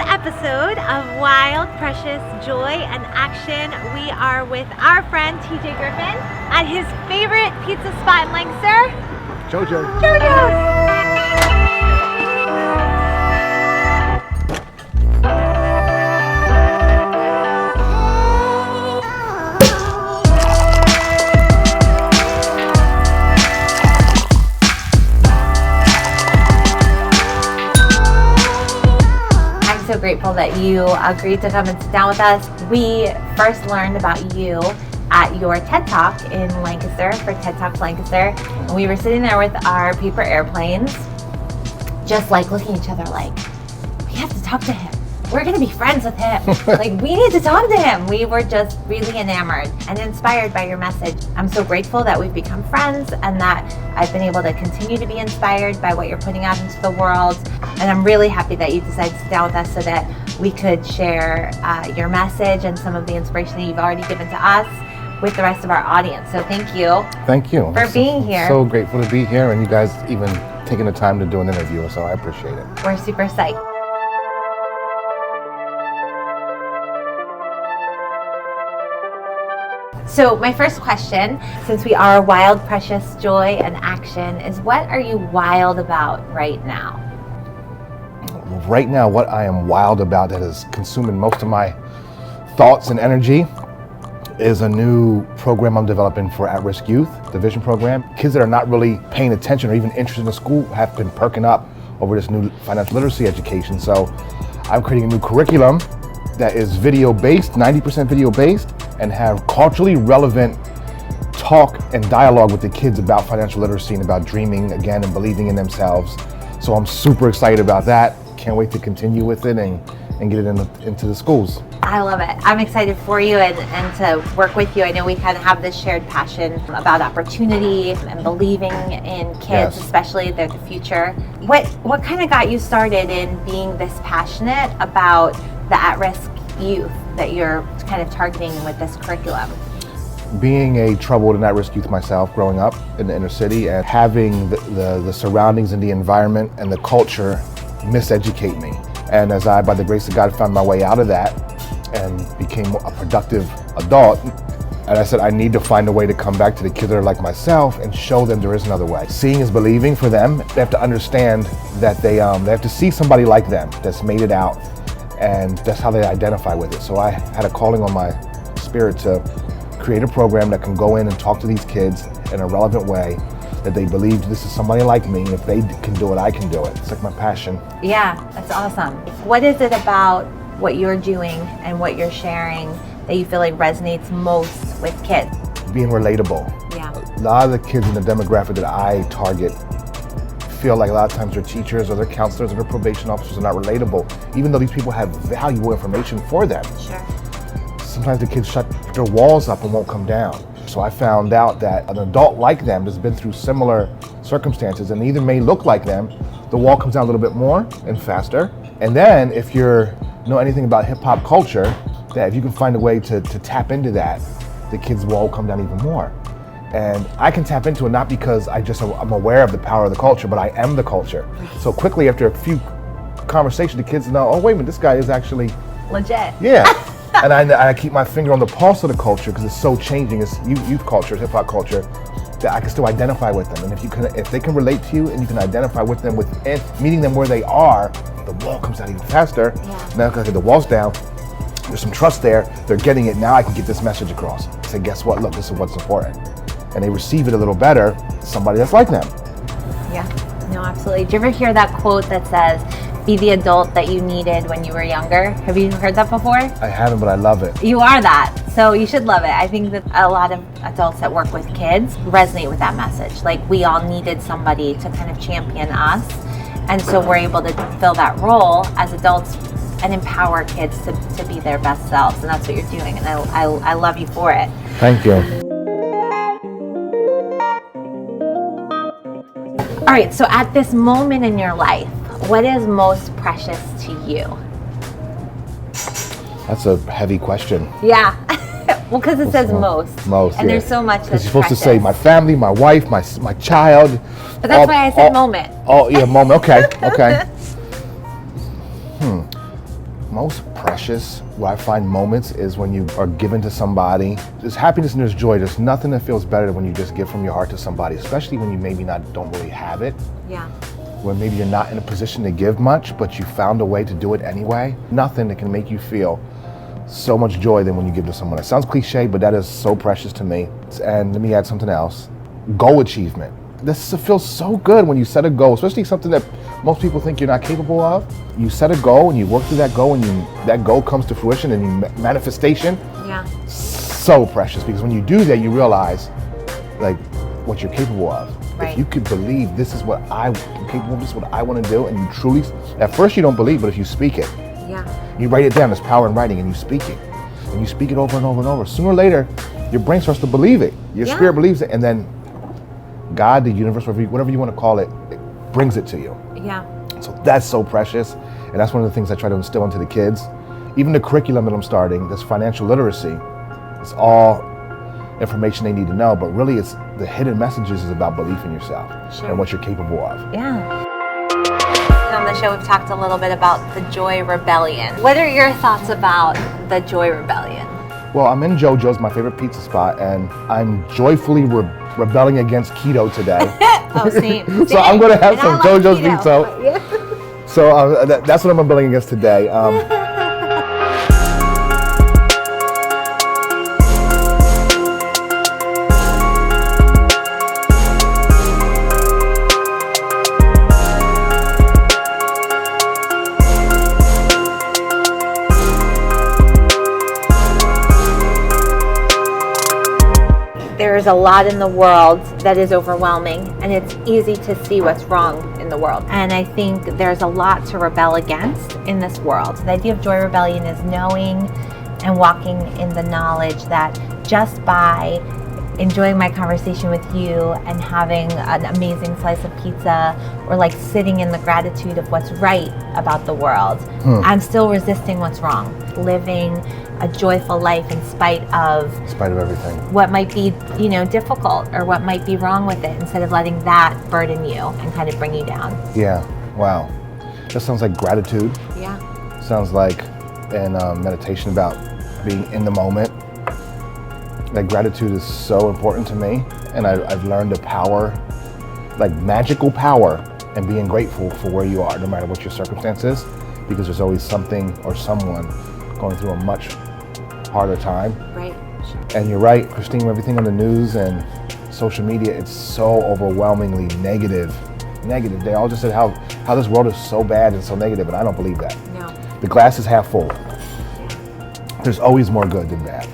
episode of Wild, Precious, Joy, and Action. We are with our friend TJ Griffin at his favorite pizza spot in Lancaster, JoJo's. So grateful that you agreed to come and sit down with us. We first learned about you at your TED Talk in Lancaster for TED Talks Lancaster. And we were sitting there with our paper airplanes, just like looking at each other like, we have to talk to him. We're gonna be friends with him. Like, we need to talk to him. We were just really enamored and inspired by your message. I'm so grateful that we've become friends and that I've been able to continue to be inspired by what you're putting out into the world. And I'm really happy that you decided to sit down with us so that we could share your message and some of the inspiration that you've already given to us with the rest of our audience. So thank you. Thank you for being here. So grateful to be here, and you guys even taking the time to do an interview, so I appreciate it. We're super psyched. So my first question, since we are Wild, Precious, Joy, and Action, is what are you wild about right now? Right now, what I am wild about that is consuming most of my thoughts and energy is a new program I'm developing for at-risk youth, the Vision program. Kids that are not really paying attention or even interested in the school have been perking up over this new financial literacy education. So I'm creating a new curriculum that is video-based, 90% video-based, and have culturally relevant talk and dialogue with the kids about financial literacy and about dreaming again and believing in themselves. So I'm super excited about that. Can't wait to continue with it and get it into the schools. I love it. I'm excited for you and to work with you. I know we kind of have this shared passion about opportunity and believing in kids, especially they're the future. What kind of got you started in being this passionate about the at-risk youth that you're kind of targeting with this curriculum? Being a troubled and at-risk youth myself, growing up in the inner city and having the surroundings and the environment and the culture miseducate me. And as I, by the grace of God, found my way out of that and became a productive adult, and I said, I need to find a way to come back to the kids that are like myself and show them there is another way. Seeing is believing for them. They have to understand that they have to see somebody like them that's made it out, and that's how they identify with it. So I had a calling on my spirit to create a program that can go in and talk to these kids in a relevant way, that they believe this is somebody like me. If they can do it, I can do it. It's like my passion. Yeah, that's awesome. What is it about what you're doing and what you're sharing that you feel like resonates most with kids? Being relatable. Yeah. A lot of the kids in the demographic that I target feel like a lot of times their teachers or their counselors or their probation officers are not relatable, even though these people have valuable information for them. Sure. Sometimes the kids shut their walls up and won't come down. So I found out that an adult like them that's been through similar circumstances and either may look like them, the wall comes down a little bit more and faster. And then if you know anything about hip hop culture, that if you can find a way to tap into that, the kids' wall will come down even more. And I can tap into it not because I'm aware of the power of the culture, but I am the culture. So quickly after a few conversations, the kids know, oh wait a minute, this guy is actually legit. Yeah. And I keep my finger on the pulse of the culture because it's so changing. It's youth culture, hip hop culture, that I can still identify with them. And if they can relate to you and you can identify with them within meeting them where they are, the wall comes down even faster. Yeah. Now because the wall's down, there's some trust there. They're getting it. Now I can get this message across. Say, guess what? Look, this is what's important. And they receive it a little better. Somebody that's like them. Yeah. No, absolutely. Do you ever hear that quote that says, be the adult that you needed when you were younger? Have you heard that before? I haven't, but I love it. You are that, so you should love it. I think that a lot of adults that work with kids resonate with that message. Like, we all needed somebody to kind of champion us, and so we're able to fill that role as adults and empower kids to be their best selves, and that's what you're doing, and I love you for it. Thank you. All right, so at this moment in your life, what is most precious to you? That's a heavy question. Yeah. Well, because it says most. Most, and yeah. there's so much that's you're supposed precious. to say my family, my wife, my child. But that's why I said moment. Oh, yeah, moment. Okay, okay. most precious, what I find moments is when you are given to somebody. There's happiness and there's joy. There's nothing that feels better than when you just give from your heart to somebody, especially when you maybe don't really have it. Yeah. When maybe you're not in a position to give much, but you found a way to do it anyway. Nothing that can make you feel so much joy than when you give to someone. It sounds cliche, but that is so precious to me. And let me add something else. Goal achievement. This feels so good when you set a goal, especially something that most people think you're not capable of. You set a goal and you work through that goal and that goal comes to fruition and manifestation. Yeah. So precious, because when you do that, you realize like what you're capable of. Right. If you could believe this is what I'm capable of, this is what I want to do, and you truly, at first you don't believe, but if you speak it, you write it down, there's power in writing, and you speak it. And you speak it over and over and over. Sooner or later, your brain starts to believe it. Your spirit believes it, and then God, the universe, whatever you want to call it, it brings it to you. Yeah. So that's so precious, and that's one of the things I try to instill into the kids. Even the curriculum that I'm starting, this financial literacy, it's all information they need to know, but really it's the hidden messages is about belief in yourself and what you're capable of. Yeah. On the show, we've talked a little bit about the Joy Rebellion. What are your thoughts about the Joy Rebellion? Well, I'm in JoJo's, my favorite pizza spot, and I'm joyfully rebelling against keto today. Oh, same. So I'm going to have some JoJo's keto. pizza. Yeah. So that's what I'm rebelling against today. There's a lot in the world that is overwhelming, and it's easy to see what's wrong in the world. And I think there's a lot to rebel against in this world. The idea of Joy Rebellion is knowing and walking in the knowledge that just by enjoying my conversation with you and having an amazing slice of pizza, or like sitting in the gratitude of what's right about the world, I'm still resisting what's wrong. Living a joyful life in spite of everything. What might be, difficult or what might be wrong with it, instead of letting that burden you and kind of bring you down. Yeah, wow. That sounds like gratitude. Yeah. Sounds like an meditation about being in the moment. Like gratitude is so important to me, and I've learned the power, like magical power, and being grateful for where you are, no matter what your circumstance is, because there's always something or someone going through a much harder time. Right. And you're right, Christine, everything on the news and social media, it's so overwhelmingly negative. They all just said how this world is so bad and so negative, and I don't believe that. No. The glass is half full. There's always more good than bad.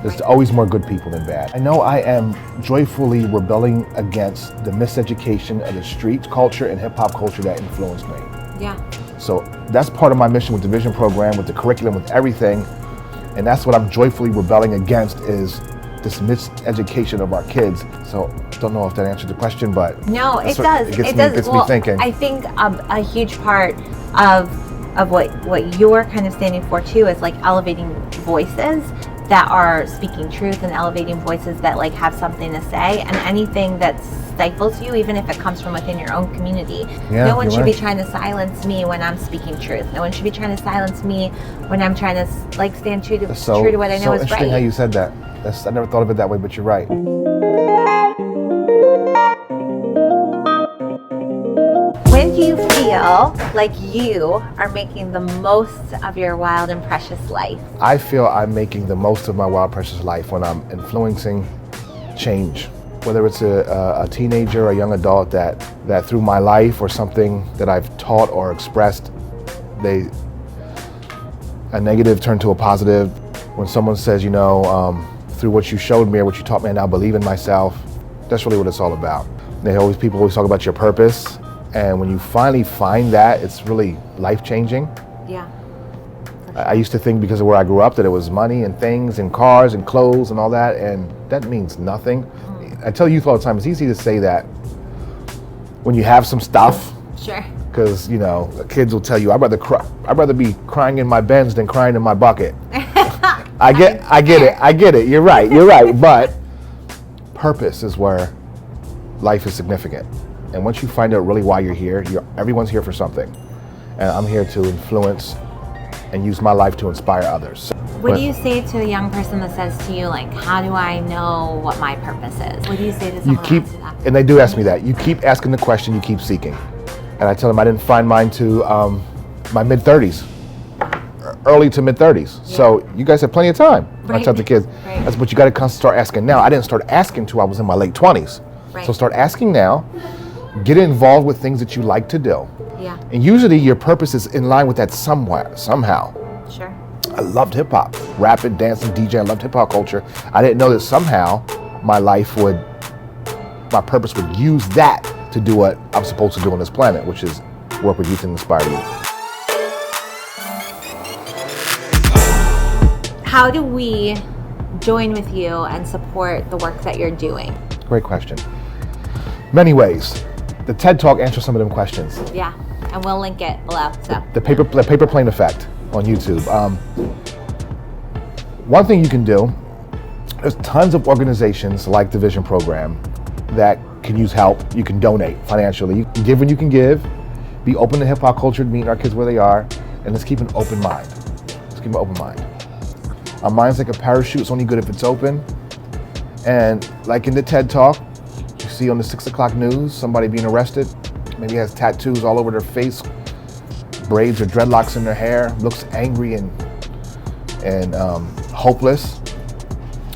There's always more good people than bad. I know I am joyfully rebelling against the miseducation of the street culture and hip hop culture that influenced me. Yeah. So that's part of my mission with the Vision program, with the curriculum, with everything. And that's what I'm joyfully rebelling against, is this miseducation of our kids. So don't know if that answered the question, but no, it does. It gets me thinking. I think a huge part of what you're kind of standing for too is like elevating voices that are speaking truth, and elevating voices that like have something to say, and anything that stifles you, even if it comes from within your own community. No one should be trying to silence me when I'm speaking truth. No one should be trying to silence me when I'm trying to like stand true to what I know is right. So interesting how you said that. I never thought of it that way, but you're right. When do you feel like you are making the most of your wild and precious life? I feel I'm making the most of my wild, precious life when I'm influencing change. Whether it's a teenager or a young adult that through my life or something that I've taught or expressed, a negative turned to a positive. When someone says, through what you showed me or what you taught me, I now believe in myself, that's really what it's all about. People always talk about your purpose. And when you finally find that, it's really life-changing. Yeah. I used to think because of where I grew up that it was money and things and cars and clothes and all that, and that means nothing. I tell youth all the time, it's easy to say that when you have some stuff. Sure. Because, kids will tell you, I'd rather be crying in my Benz than crying in my bucket. I get it. You're right. But purpose is where life is significant. And once you find out really why you're here, everyone's here for something. And I'm here to influence and use my life to inspire others. What do you say to a young person that says to you, like, how do I know what my purpose is? What do you say to someone that asks you that? And they do ask me that. You keep asking the question, you keep seeking. And I tell them I didn't find mine to my mid-30s, early to mid-30s. Yeah. So you guys have plenty of time. Right. I tell the kids, that's what you got to start asking now. I didn't start asking until I was in my late 20s. Right. So start asking now, get involved with things that you like to do. Yeah. And usually your purpose is in line with that somewhere, somehow. Sure. I loved hip hop, rapping, dancing, DJ. I loved hip hop culture. I didn't know that somehow my purpose would use that to do what I'm supposed to do on this planet, which is work with youth and inspire youth. How do we join with you and support the work that you're doing? Great question. Many ways. The TED Talk answers some of them questions. Yeah, and we'll link it below. So the paper plane effect on YouTube. One thing you can do, there's tons of organizations like the Vision Program that can use help. You can donate financially. You can give when you can give. Be open to hip hop culture, meeting our kids where they are, and let's keep an open mind. Let's keep an open mind. Our mind's like a parachute. It's only good if it's open. And like in the TED Talk, you see on the 6 o'clock news, somebody being arrested, maybe has tattoos all over their face, braids or dreadlocks in their hair, looks angry and hopeless.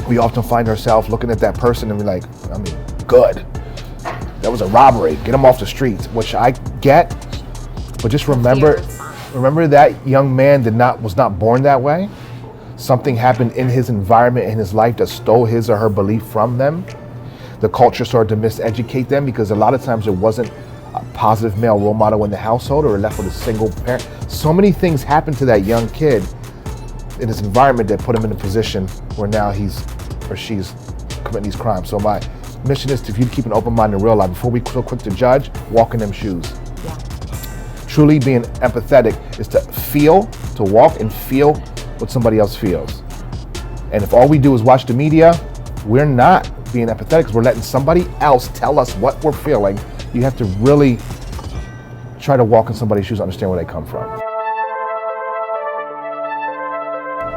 We often find ourselves looking at that person and we're like, I mean, good. That was a robbery. Get them off the streets, which I get, but just remember that young man was not born that way. Something happened in his environment, in his life, that stole his or her belief from them. The culture started to miseducate them because a lot of times there wasn't a positive male role model in the household, or left with a single parent. So many things happened to that young kid in his environment that put him in a position where now he's or she's committing these crimes. So my mission is if you keep an open mind in real life, before we so quick to judge, walk in them shoes. Yeah. Truly being empathetic is to feel, to walk and feel what somebody else feels. And if all we do is watch the media, we're not being empathetic because we're letting somebody else tell us what we're feeling. You have to really try to walk in somebody's shoes, understand where they come from.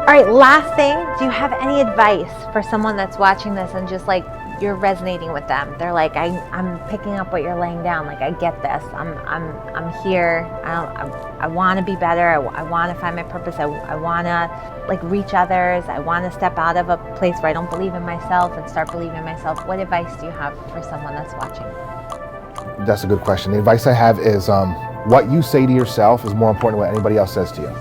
All right, last thing, do you have any advice for someone that's watching this and just like you're resonating with them? They're like, I'm picking up what you're laying down. Like, I get this. I'm here. I want to be better. I want to find my purpose. I want to like reach others. I want to step out of a place where I don't believe in myself and start believing in myself. What advice do you have for someone that's watching? That's a good question. The advice I have is what you say to yourself is more important than what anybody else says to you.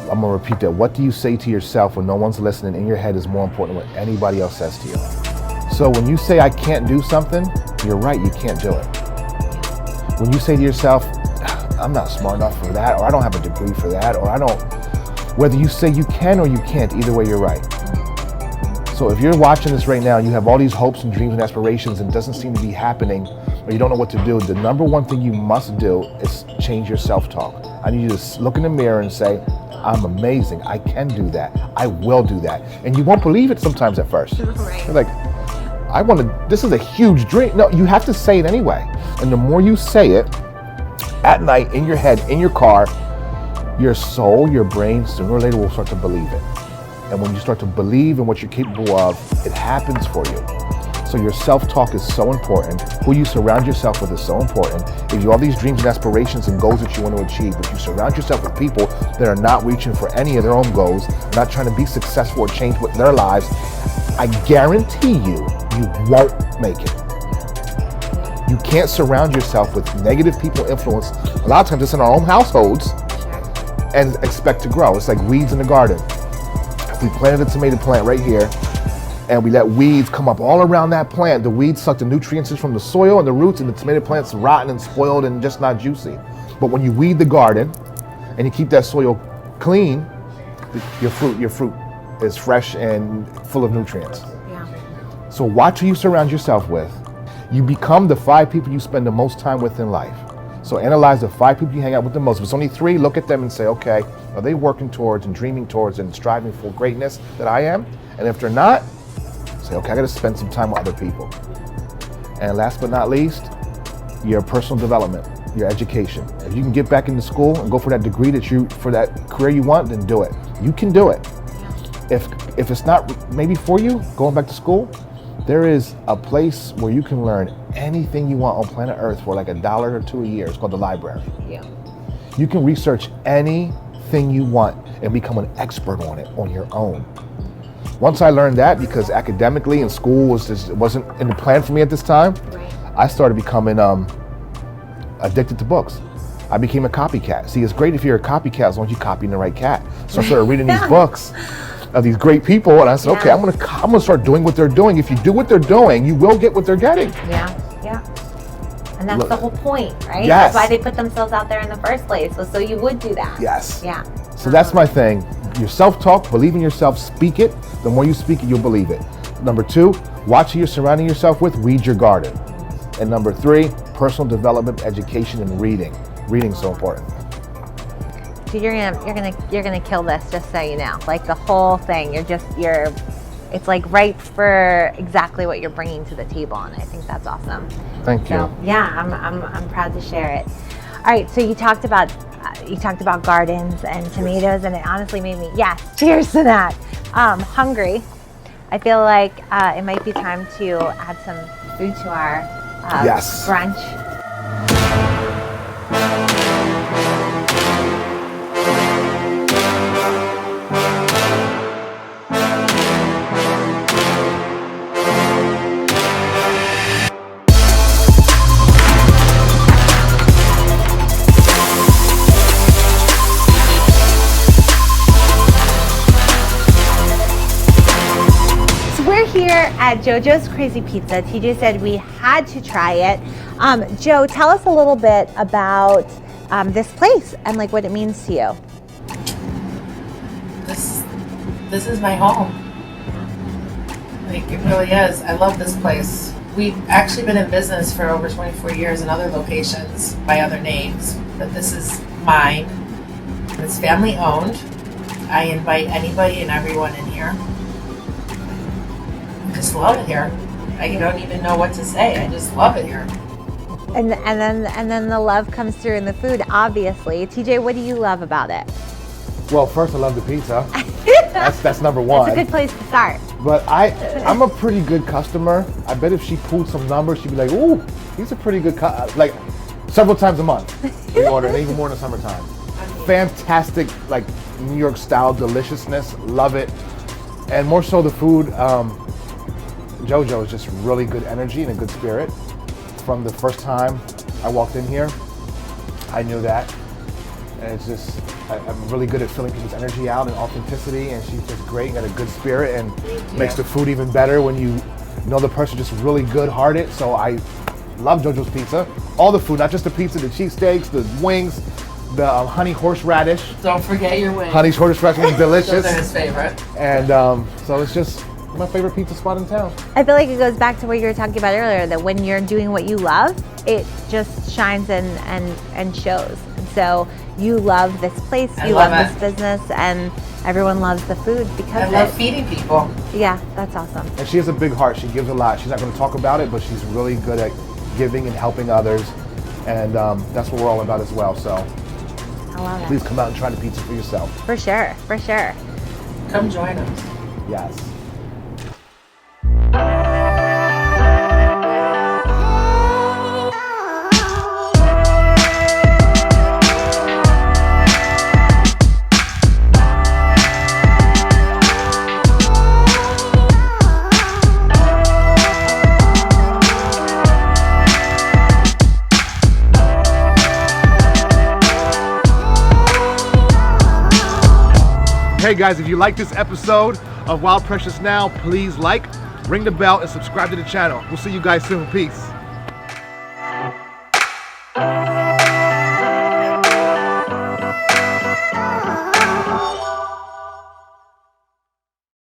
I'm gonna repeat that. What do you say to yourself when no one's listening in your head is more important than what anybody else says to you. So when you say I can't do something, you're right, you can't do it. When you say to yourself, I'm not smart enough for that, or I don't have a degree for that, or I don't, whether you say you can or you can't, either way you're right. So if you're watching this right now and you have all these hopes and dreams and aspirations and it doesn't seem to be happening, or you don't know what to do, the number one thing you must do is change your self-talk. I need you to look in the mirror and say, I'm amazing, I can do that, I will do that. And you won't believe it sometimes at first. Right. You're like, this is a huge dream. No, you have to say it anyway. And the more you say it, at night, in your head, in your car, your soul, your brain, sooner or later will start to believe it. And when you start to believe in what you're capable of, it happens for you. So your self-talk is so important. Who you surround yourself with is so important. If you have all these dreams and aspirations and goals that you want to achieve, but you surround yourself with people that are not reaching for any of their own goals, not trying to be successful or change with their lives, I guarantee you won't make it. You can't surround yourself with negative people influence. A lot of times it's in our own households and expect to grow. It's like weeds in the garden. If we planted a tomato plant right here, and we let weeds come up all around that plant, the weeds suck the nutrients from the soil and the roots, and the tomato plant's rotten and spoiled and just not juicy. But when you weed the garden and you keep that soil clean, your fruit is fresh and full of nutrients. Yeah. So watch who you surround yourself with. You become the 5 people you spend the most time with in life. So analyze the 5 people you hang out with the most. If it's only 3, look at them and say, okay, are they working towards and dreaming towards and striving for greatness that I am? And if they're not, say, okay, I gotta spend some time with other people. And last but not least, your personal development. your education. If you can get back into school and go for that degree for that career you want, then do it. You can do it. If it's not maybe for you, going back to school, there is a place where you can learn anything you want on planet Earth for like $1 or $2 a year. It's called the library. Yeah. You can research anything you want and become an expert on it on your own. Once I learned that, because academically in school wasn't in the plan for me at this time, Right. I started becoming addicted to books. I became a copycat. See, it's great if you're a copycat as long as you copy the right cat. So I started reading these books of these great people, and I said, okay, I'm gonna start doing what they're doing. If you do what they're doing, you will get what they're getting. Yeah. And that's the whole point, right? Yes. That's why they put themselves out there in the first place, so you would do that. Yes. Yeah. So that's my thing. Your self-talk, believe in yourself, speak it. The more you speak it, you'll believe it. Number 2, watch who you're surrounding yourself with, weed your garden. And number 3, personal development, education, and reading. Reading's so important. Dude, you're gonna kill this, just so you know. Like the whole thing, it's like right for exactly what you're bringing to the table, and I think that's awesome. Thank you. So yeah, I'm proud to share it. All right, so you talked about gardens and tomatoes, and it honestly made me cheers to that. Hungry. I feel like it might be time to add some food to our brunch. Here at JoJo'z Crazy Pizza. TJ said we had to try it. Joe, tell us a little bit about this place and like what it means to you. This is my home. Like, it really is. I love this place. We've actually been in business for over 24 years in other locations by other names, but this is mine. It's family owned. I invite anybody and everyone in here. I just love it here. I don't even know what to say. I just love it here. And then the love comes through in the food, obviously. TJ, what do you love about it? Well, first I love the pizza. That's number 1. That's a good place to start. But I'm a pretty good customer. I bet if she pulled some numbers, she'd be like, ooh, he's a pretty good like several times a month we order, and even more in the summertime. Fantastic, like New York style deliciousness. Love it. And more so the food. JoJo is just really good energy and a good spirit. From the first time I walked in here, I knew that. And it's just, I'm really good at filling people's energy out and authenticity, and she's just great and got a good spirit, and makes the food even better when you know the person just really good-hearted. So I love JoJo'z Pizza. All the food, not just the pizza, the cheesesteaks, the wings, the honey horseradish. Don't forget your wings. Honey horseradish is delicious. Those are his favorite. And so it's just my favorite pizza spot in town. I feel like it goes back to what you were talking about earlier, that when you're doing what you love, it just shines and shows. And so you love this place, you love this business, and everyone loves the food because I love feeding people. Yeah, that's awesome. And she has a big heart. She gives a lot. She's not going to talk about it, but she's really good at giving and helping others. And that's what we're all about as well. So I love it. Please come out and try the pizza for yourself. For sure, for sure. Come join us. Yes. Hey guys, if you like this episode of Wild Precious Now, please like, ring the bell, and subscribe to the channel. We'll see you guys soon. Peace.